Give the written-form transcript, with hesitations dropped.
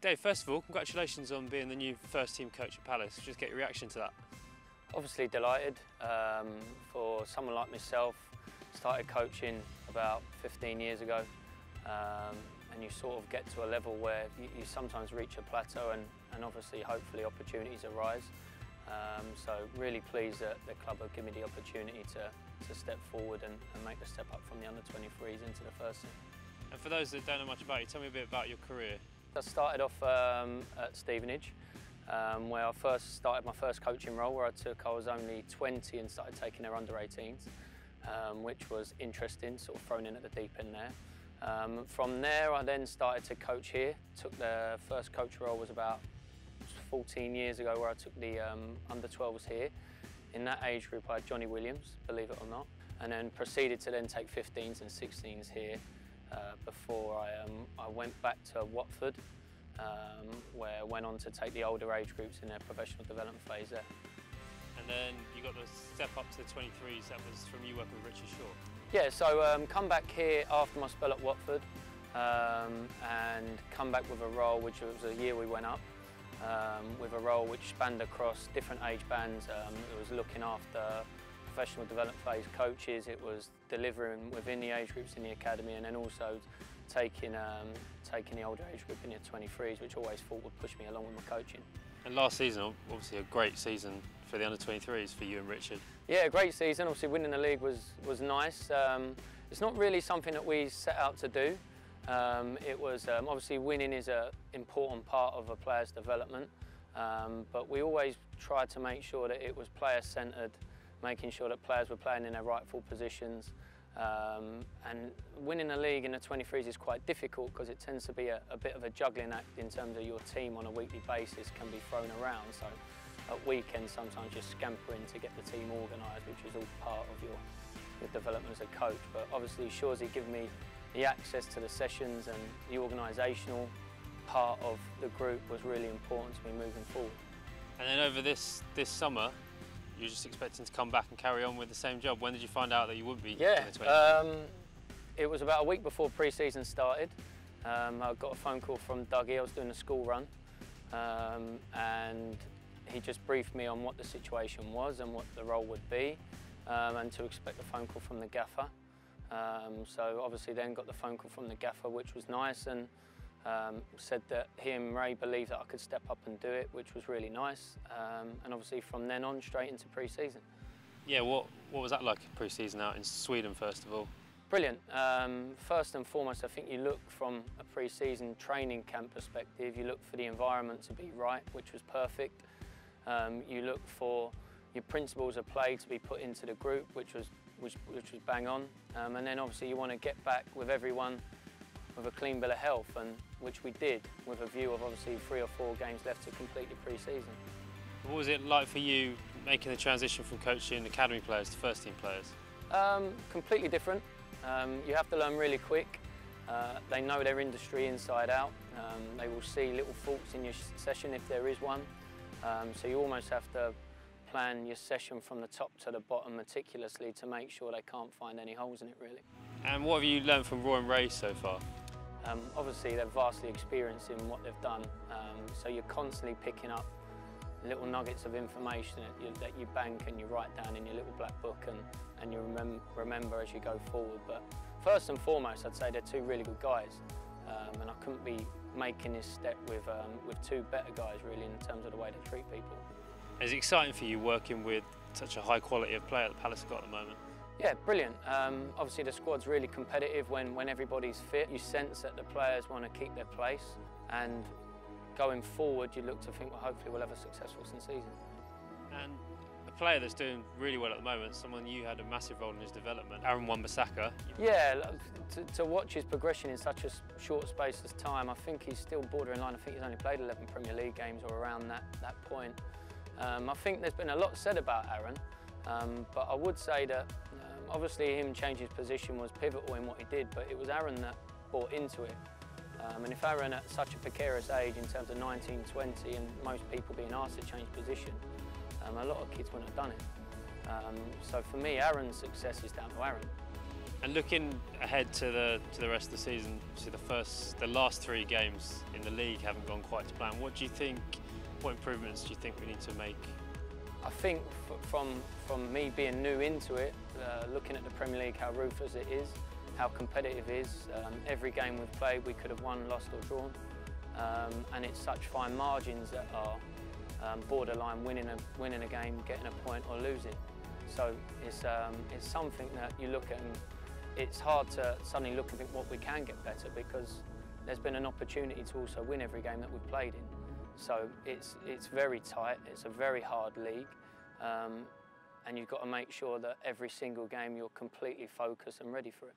Dave, first of all, congratulations on being the new first team coach at Palace. Just get your reaction to that. Obviously delighted. For someone like myself, started coaching about 15 years ago, and you sort of get to a level where you sometimes reach a plateau and obviously hopefully opportunities arise. So really pleased that the club have given me the opportunity to step forward and make the step up from the under-23s into the first team. And for those that don't know much about you, tell me a bit about your career. I started off at Stevenage, where I first started my first coaching role, where I was only 20 and started taking their under-18s, which was interesting, sort of thrown in at the deep end there. From there I then started to coach here. Took the first coach role was about 14 years ago, where I took the under-12s here. In that age group I had Johnny Williams, believe it or not, and then proceeded to then take 15s and 16s here before I went back to Watford, where I went on to take the older age groups in their professional development phase there. And then you got the step up to the 23s, that was from you working with Richard Shaw. Yeah, so come back here after my spell at Watford and come back with a role, which was a year we went up, with a role which spanned across different age bands. It was looking after professional development phase coaches, it was delivering within the age groups in the academy, and then also taking the older age group in the 23s, which I always thought would push me along with my coaching. And last season, obviously a great season for the under-23s for you and Richard. Yeah, great season. Obviously winning the league was nice. It's not really something that we set out to do. It was obviously winning is an important part of a player's development, but we always tried to make sure that it was player-centred, making sure that players were playing in their rightful positions. And winning a league in the 23s is quite difficult because it tends to be a bit of a juggling act in terms of your team on a weekly basis can be thrown around. So at weekends sometimes you're scampering to get the team organised, which is all part of your development as a coach. But obviously Shawsey given me the access to the sessions, and the organisational part of the group was really important to me moving forward. And then over this summer, you're just expecting to come back and carry on with the same job. When did you find out that you would be in the 23s? It was about a week before pre-season started. I got a phone call from Dougie. I was doing a school run, and he just briefed me on what the situation was and what the role would be, and to expect a phone call from the gaffer. So obviously then got the phone call from the gaffer, which was nice, and said that he and Ray believed that I could step up and do it, which was really nice. And obviously from then on straight into pre-season. Yeah, what was that like pre-season out in Sweden first of all? Brilliant. First and foremost, I think you look from a pre-season training camp perspective, you look for the environment to be right, which was perfect. You look for your principles of play to be put into the group, which was bang on. And then obviously you want to get back with everyone with a clean bill of health, and which we did, with a view of obviously 3 or 4 games left to complete the pre-season. What was it like for you making the transition from coaching academy players to first team players? Completely different. You have to learn really quick. They know their industry inside out. They will see little faults in your session if there is one. So you almost have to plan your session from the top to the bottom meticulously to make sure they can't find any holes in it, really. And what have you learned from Roy and Ray so far? Obviously they're vastly experienced in what they've done, so you're constantly picking up little nuggets of information that you bank and you write down in your little black book and you remember as you go forward. But first and foremost, I'd say they're 2 really good guys, and I couldn't be making this step with 2 better guys really in terms of the way they treat people. Is it exciting for you working with such a high quality of player that Palace have got at the moment? Yeah, brilliant. Obviously the squad's really competitive when everybody's fit. You sense that the players want to keep their place, and going forward you look to think, well, hopefully we'll have a successful season. And a player that's doing really well at the moment, someone you had a massive role in his development, Aaron Wan-Bissaka. Yeah, to watch his progression in such a short space of time, I think he's still bordering line. I think he's only played 11 Premier League games or around that point. I think there's been a lot said about Aaron, but I would say that obviously him changing his position was pivotal in what he did, but it was Aaron that bought into it. And if Aaron at such a precarious age in terms of 19, 20 and most people being asked to change position, a lot of kids wouldn't have done it. So for me, Aaron's success is down to Aaron. And looking ahead to the rest of the season, so the last 3 games in the league haven't gone quite to plan. What improvements do you think we need to make? I think from me being new into it, looking at the Premier League, how ruthless it is, how competitive it is. Every game we've played, we could have won, lost or drawn. And it's such fine margins that are borderline winning a game, getting a point or losing. So it's something that you look at and it's hard to suddenly look and think what we can get better, because there's been an opportunity to also win every game that we've played in. So it's very tight, it's a very hard league, and you've got to make sure that every single game you're completely focused and ready for it.